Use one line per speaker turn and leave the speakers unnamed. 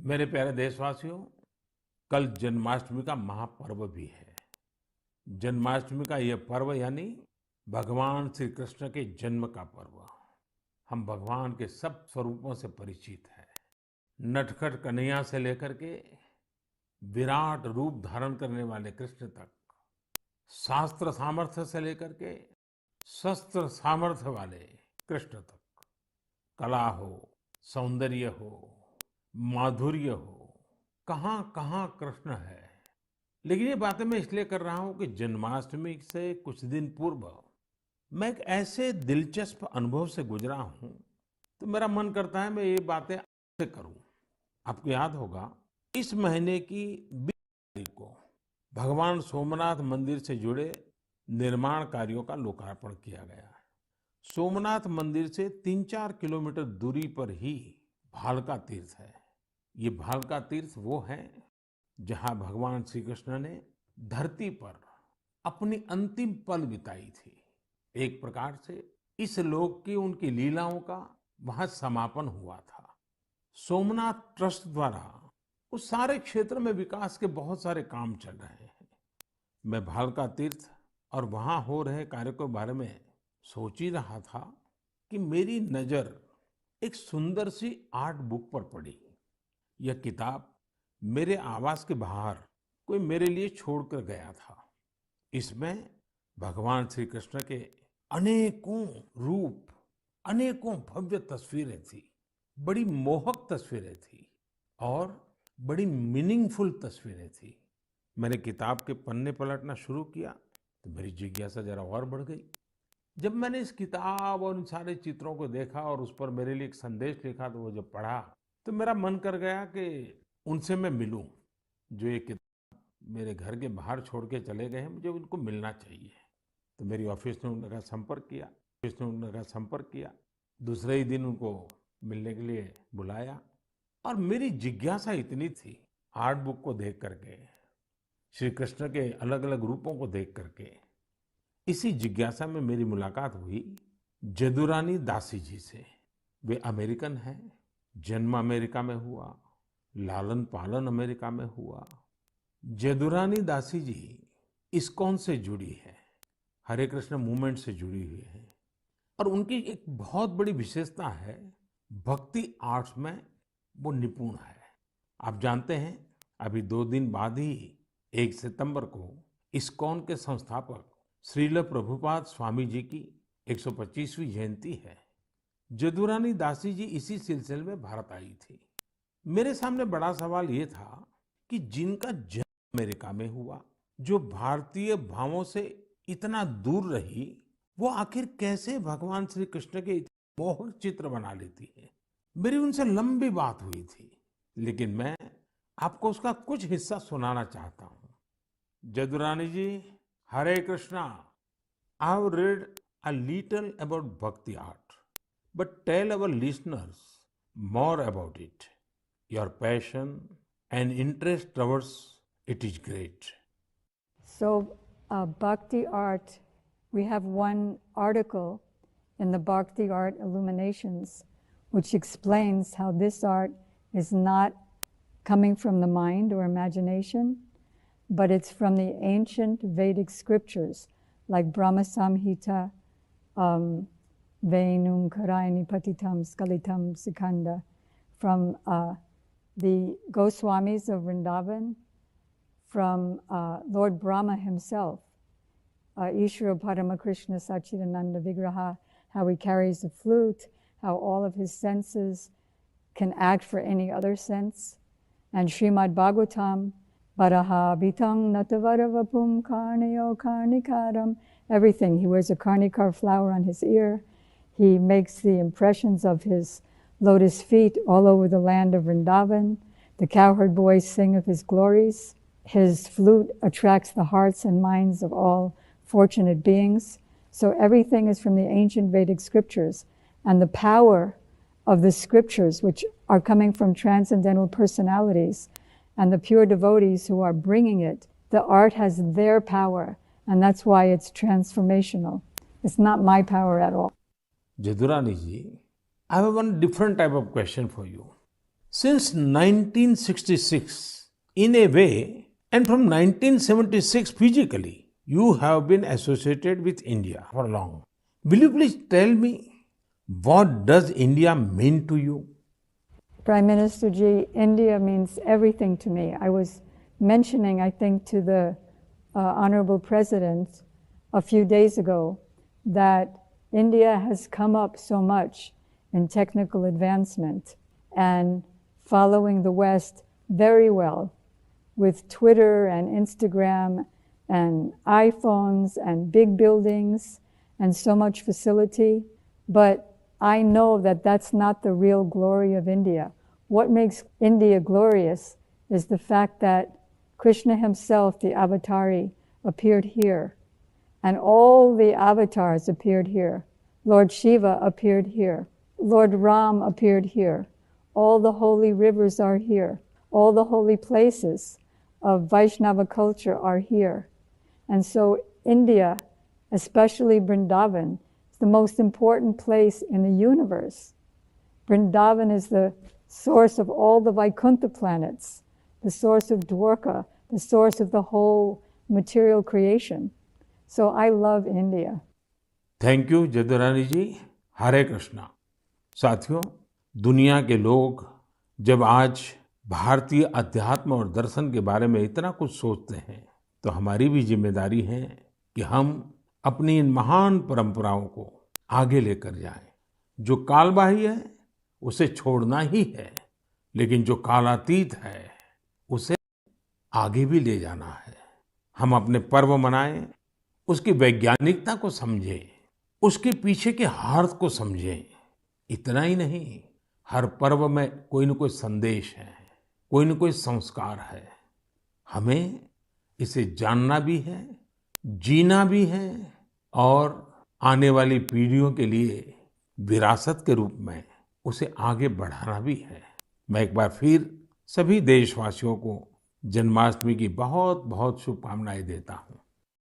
मेरे प्यारे देशवासियों, कल जन्माष्टमी का महापर्व भी है। जन्माष्टमी का यह पर्व यानी भगवान श्री कृष्ण के जन्म का पर्व। हम भगवान के सब स्वरूपों से परिचित हैं। नटखट कन्हैया से लेकर के विराट रूप धारण करने वाले कृष्ण तक, शास्त्र सामर्थ्य से लेकर के शस्त्र सामर्थ्य वाले कृष्ण तक, कला हो, सौंदर्य हो, माधुर्य हो, कहाँ कहाँ कृष्ण है। लेकिन ये बातें मैं इसलिए कर रहा हूं कि जन्माष्टमी से कुछ दिन पूर्व मैं एक ऐसे दिलचस्प अनुभव से गुजरा हूं, तो मेरा मन करता है मैं ये बातें आपसे करूं। आपको याद होगा, इस महीने की 20 तारीख को भगवान सोमनाथ मंदिर से जुड़े निर्माण कार्यों का लोकार्पण किया गया है। सोमनाथ मंदिर से 3-4 किलोमीटर दूरी पर ही भालका तीर्थ है। ये भालका तीर्थ वो है जहां भगवान श्री कृष्ण ने धरती पर अपनी अंतिम पल बिताई थी। एक प्रकार से इस लोक की उनकी लीलाओं का वहां समापन हुआ था। सोमनाथ ट्रस्ट द्वारा उस सारे क्षेत्र में विकास के बहुत सारे काम चल रहे हैं। मैं भालका तीर्थ और वहां हो रहे कार्य के बारे में सोच ही रहा था कि मेरी नजर एक सुंदर सी आर्ट बुक पर पड़ी। यह किताब मेरे आवास के बाहर कोई मेरे लिए छोड़कर गया था। इसमें भगवान श्री कृष्ण के अनेकों रूप, अनेकों भव्य तस्वीरें थी। बड़ी मोहक तस्वीरें थी और बड़ी मीनिंगफुल तस्वीरें थी। मैंने किताब के पन्ने पलटना शुरू किया तो मेरी जिज्ञासा जरा और बढ़ गई। जब मैंने इस किताब और इन सारे चित्रों को देखा और उस पर मेरे लिए एक संदेश लिखा, तो वो जब पढ़ा तो मेरा मन कर गया कि उनसे मैं मिलूं। जो ये किताब मेरे घर के बाहर छोड़ के चले गए हैं, मुझे उनको मिलना चाहिए। तो मेरी ऑफिस ने उनका संपर्क किया। दूसरे ही दिन उनको मिलने के लिए बुलाया और मेरी जिज्ञासा इतनी थी, आर्ट बुक को देख करके, श्री कृष्ण के अलग अलग रूपों को देख करके, इसी जिज्ञासा में मेरी मुलाकात हुई जदुरानी दासी जी से। वे अमेरिकन हैं, जन्म अमेरिका में हुआ, लालन पालन अमेरिका में हुआ। जदुरानी दासी जी इस्कॉन से जुड़ी है, हरे कृष्ण मूवमेंट से जुड़ी हुई है और उनकी एक बहुत बड़ी विशेषता है, भक्ति आर्ट्स में वो निपुण है। आप जानते हैं, अभी 2 दिन बाद ही 1 सितंबर को इस्कॉन के संस्थापक श्रील प्रभुपाद स्वामी जी की 125वीं जयंती है। जदुरानी दासी जी इसी सिलसिले में भारत आई थी। मेरे सामने बड़ा सवाल ये था कि जिनका जन्म अमेरिका में हुआ, जो भारतीय भावों से इतना दूर रही, वो आखिर कैसे भगवान श्री कृष्ण के मोहक चित्र बना लेती है। मेरी उनसे लंबी बात हुई थी, लेकिन मैं आपको उसका कुछ हिस्सा सुनाना चाहता हूँ। Jadurani ji, Hare Krishna. I have read a little about bhakti art, but tell our listeners more about it. Your passion and interest towards it is great.
So, Bhakti Art, we have one article in the Bhakti Art Illuminations which explains how this art is not coming from the mind or imagination, but it's from the ancient Vedic scriptures like Brahma Samhita, Venum Karayani Patitam Skalitam Sikanda, from the Goswamis of Vrindavan, from Lord Brahma himself, Ishvara Paramakrishna Sachidananda Vigraha, how he carries a flute, how all of his senses can act for any other sense. And Srimad Bhagavatam, Baraha Bitang Natavaravapum Karnayo Karnikaram, everything. He wears a karnikar flower on his ear. He makes the impressions of his lotus feet all over the land of Vrindavan. The cowherd boys sing of his glories. His flute attracts the hearts and minds of all fortunate beings. So everything is from the ancient Vedic scriptures. And the power of the scriptures, which are coming from transcendental personalities, and the pure devotees who are bringing it, the art has their power, and that's why it's transformational. It's not my power at all.
Jadurani ji, I have one different type of question for you. Since 1966, in a way, and from 1976 physically, you have been associated with India for long. Will you please tell me, what does India mean to you?
Prime Minister Ji, India means everything to me. I was mentioning, I think, to the Honorable President a few days ago that India has come up so much in technical advancement and following the West very well with Twitter and Instagram and iPhones and big buildings and so much facility. But I know that that's not the real glory of India. What makes India glorious is the fact that Krishna himself, the Avatari, appeared here. And all the avatars appeared here. Lord Shiva appeared here. Lord Ram appeared here. All the holy rivers are here. All the holy places of Vaishnava culture are here. And so India, especially Vrindavan, is the most important place in the universe. Vrindavan is the source of all the Vaikuntha planets, the source of Dwarka, the source of the whole material creation. So I love India.
Thank you Jadurani ji. Hare Krishna. साथियों, दुनिया के लोग जब आज भारतीय अध्यात्म और दर्शन के बारे में इतना कुछ सोचते हैं, तो हमारी भी जिम्मेदारी है कि हम अपनी इन महान परंपराओं को आगे लेकर जाएं। जो कालबाह्य है उसे छोड़ना ही है, लेकिन जो कालातीत है उसे आगे भी ले जाना है। हम अपने पर्व मनाएं, उसकी वैज्ञानिकता को समझें, उसके पीछे के अर्थ को समझें। इतना ही नहीं, हर पर्व में कोई न कोई संदेश है, कोई न कोई संस्कार है। हमें इसे जानना भी है, जीना भी है और आने वाली पीढ़ियों के लिए विरासत के रूप में उसे आगे बढ़ाना भी है। मैं एक बार फिर सभी देशवासियों को जन्माष्टमी की बहुत बहुत शुभकामनाएं देता हूँ।